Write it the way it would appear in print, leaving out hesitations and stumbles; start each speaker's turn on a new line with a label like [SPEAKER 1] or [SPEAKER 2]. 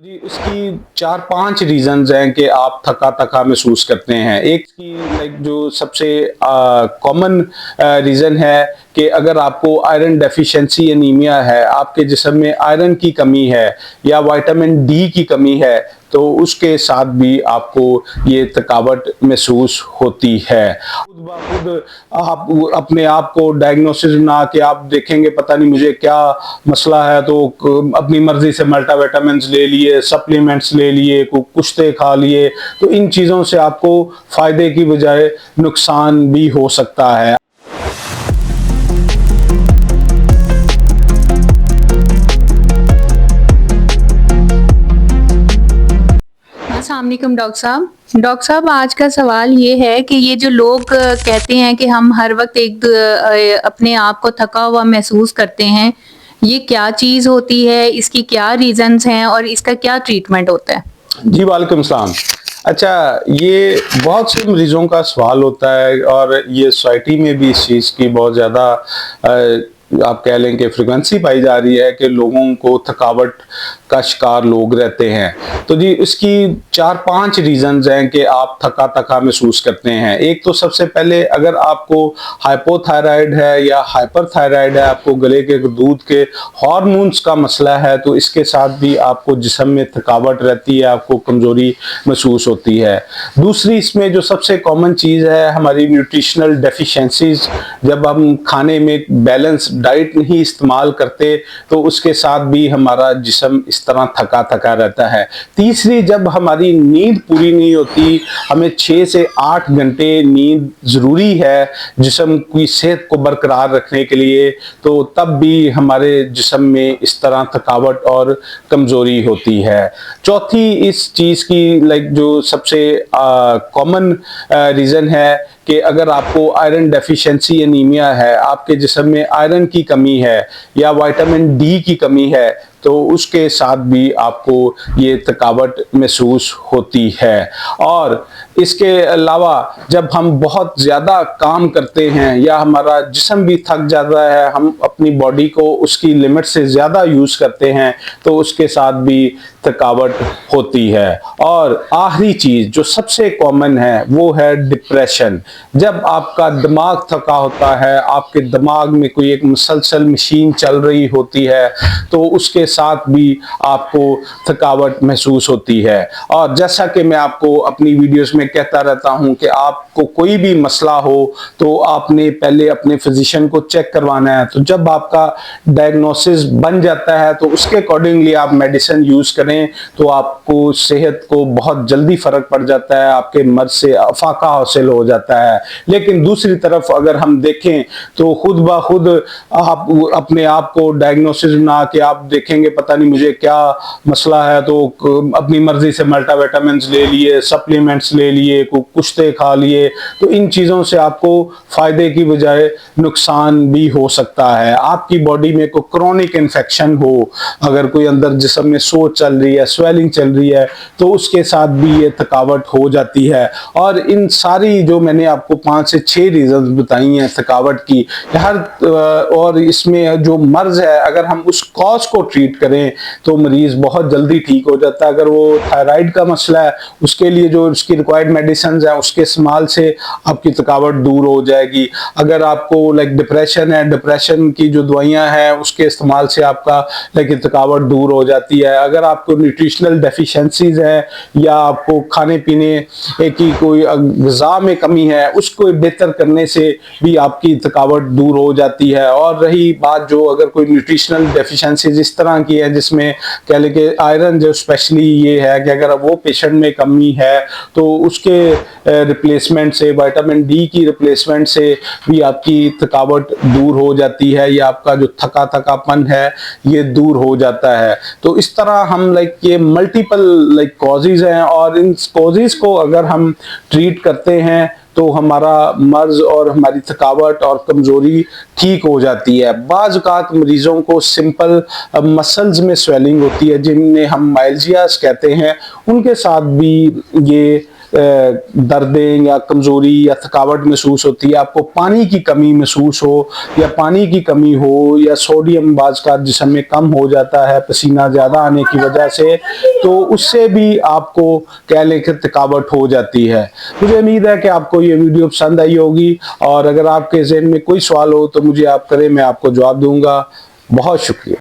[SPEAKER 1] जी, इसकी 4-5 रीज़न्स हैं कि आप थका-थका महसूस करते हैं। एक की जो सबसे कॉमन रीज़न है कि अगर आपको आयरन डेफिशिएंसी एनीमिया है, आपके जिस्म में आयरन की कमी है या विटामिन डी की कमी है, तो उसके साथ भी आपको ये थकावट महसूस होती है। खुद ब खुद आप अपने आप को डायग्नोसिस ना कि आप देखेंगे पता नहीं मुझे क्या मसला है, तो अपनी मर्जी से मल्टीविटामिन्स ले लिए, सप्लीमेंट्स ले लिए, कुश्ते खा लिए, तो इन चीज़ों से आपको फ़ायदे की बजाय नुकसान भी हो सकता है।
[SPEAKER 2] अस्सलाम वालेकुम डॉक्टर साहब। डॉक्टर साहब, आज का सवाल ये है कि ये जो लोग कहते हैं कि हम हर वक्त अपने आप को थका हुआ महसूस करते हैं, ये क्या चीज़ होती है, इसकी क्या रीज़न्स हैं और इसका क्या ट्रीटमेंट होता है?
[SPEAKER 1] जी, वालेकुम सलाम। अच्छा, ये बहुत से मरीज़ों का सवाल होता है और ये सोसाइटी में भी इस चीज़ की बहुत ज़्यादा आप कह लें कि फ्रीक्वेंसी पाई जा रही है कि लोगों को थकावट का शिकार लोग रहते हैं। तो जी, इसकी 4-5 रीज़न्स हैं कि आप थका-थका महसूस करते हैं। एक तो सबसे पहले अगर आपको हाइपोथायराइड है या हाइपरथायराइड है, आपको गले के दूध के हार्मोन्स का मसला है, तो इसके साथ भी आपको जिस्म में थकावट रहती है, आपको कमज़ोरी महसूस होती है। दूसरी इसमें जो सबसे कॉमन चीज़ है हमारी न्यूट्रिशनल डेफिशिएंसीज़, जब हम खाने में बैलेंस डाइट नहीं इस्तेमाल करते तो उसके साथ भी हमारा जिस्म इस तरह थका-थका रहता है। तीसरी, जब हमारी नींद पूरी नहीं होती, हमें 6 से 8 घंटे नींद ज़रूरी है जिस्म की सेहत को बरकरार रखने के लिए, तो तब भी हमारे जिस्म में इस तरह थकावट और कमज़ोरी होती है। चौथी इस चीज़ की जो सबसे कॉमन रीज़न है कि अगर आपको आयरन डेफिशिएंसी एनीमिया है, आपके जिस्म में आयरन की कमी है या विटामिन डी की कमी है, तो उसके साथ भी आपको ये थकावट महसूस होती है। और इसके अलावा जब हम बहुत ज़्यादा काम करते हैं या हमारा जिस्म भी थक जाता है, हम अपनी बॉडी को उसकी लिमिट से ज़्यादा यूज़ करते हैं, तो उसके साथ भी थकावट होती है। और आखिरी चीज़ जो सबसे कॉमन है वो है डिप्रेशन। जब आपका दिमाग थका होता है, आपके दिमाग में कोई एक मुसलसल मशीन चल रही होती है, तो उसके साथ भी आपको थकावट महसूस होती है। और जैसा कि मैं आपको अपनी वीडियोस में कहता रहता हूं कि आपको कोई भी मसला हो तो आपने पहले अपने फिजिशियन को चेक करवाना है। तो जब आपका डायग्नोसिस बन जाता है तो उसके अकॉर्डिंगली आप मेडिसिन यूज़ करें, तो आपको सेहत को बहुत जल्दी फ़र्क पड़ जाता है, आपके मर्ज़ से अफाका हासिल हो जाता है। लेकिन दूसरी तरफ अगर हम देखें तो खुद ब खुद आप अपने आप को डायग्नोसिस ना कि आप देखेंगे पता नहीं मुझे क्या मसला है, तो अपनी मर्जी से मल्टीविटामिन्स ले लिए, सप्लीमेंट्स ले लिए, कुश्ते खा लिए, तो इन चीज़ों से आपको फ़ायदे की बजाय नुकसान भी हो सकता है। आपकी बॉडी में कोई क्रोनिक इन्फेक्शन हो, अगर कोई अंदर जिस्म में सोज चल रही है, स्वेलिंग चल रही है, तो उसके साथ भी ये थकावट हो जाती है। और इन सारी जो मैंने आपको 5 से 6 रीज़न्स बताई हैं थकावट की, और इसमें जो मर्ज़ है अगर हम उस कॉज को ट्रीट करें तो मरीज़ बहुत जल्दी ठीक हो जाता है। अगर वो थायराइड का मसला है, उसके लिए जो उसकी रिक्वायर्ड मेडिसिन है उसके इस्तेमाल से आपकी थकावट दूर हो जाएगी। अगर आपको डिप्रेशन है, डिप्रेशन की जो दवाइयाँ हैं उसके इस्तेमाल से आपका थकावट दूर हो जाती है। अगर आपको न्यूट्रिशनल डेफिशिएंसीज है या आपको खाने पीने की कोई ग़िज़ा में कमी है, उसको बेहतर करने से भी आपकी थकावट दूर हो जाती है। और रही बात जो अगर कोई न्यूट्रिशनल डेफिशिएंसीज इस तरह की है जिसमें कह लें कि आयरन जो स्पेशली ये है कि अगर वो पेशेंट में कमी है तो उसके रिप्लेसमेंट से, विटामिन डी की रिप्लेसमेंट से भी आपकी थकावट दूर हो जाती है या आपका जो थकापन है ये दूर हो जाता है। तो इस तरह हम ये मल्टीपल कॉजेज हैं और इन कॉजेज को अगर हम ट्रीट करते हैं तो हमारा मर्ज़ और हमारी थकावट और कमज़ोरी ठीक हो जाती है। बाज़ औक़ात मरीज़ों को सिंपल मसल्स में स्वेलिंग होती है जिन्हें हम माइल्जियास कहते हैं, उनके साथ भी ये दर्दें या कमजोरी या थकावट महसूस होती है, आपको पानी की कमी महसूस हो या पानी की कमी हो या सोडियम बाज का जिस्म में कम हो जाता है पसीना ज्यादा आने की वजह से, तो उससे भी आपको कह लें कि थकावट हो जाती है। मुझे उम्मीद है कि आपको ये वीडियो पसंद आई होगी, और अगर आपके ज़हन में कोई सवाल हो तो मुझे आप करें, मैं आपको जवाब दूंगा। बहुत शुक्रिया।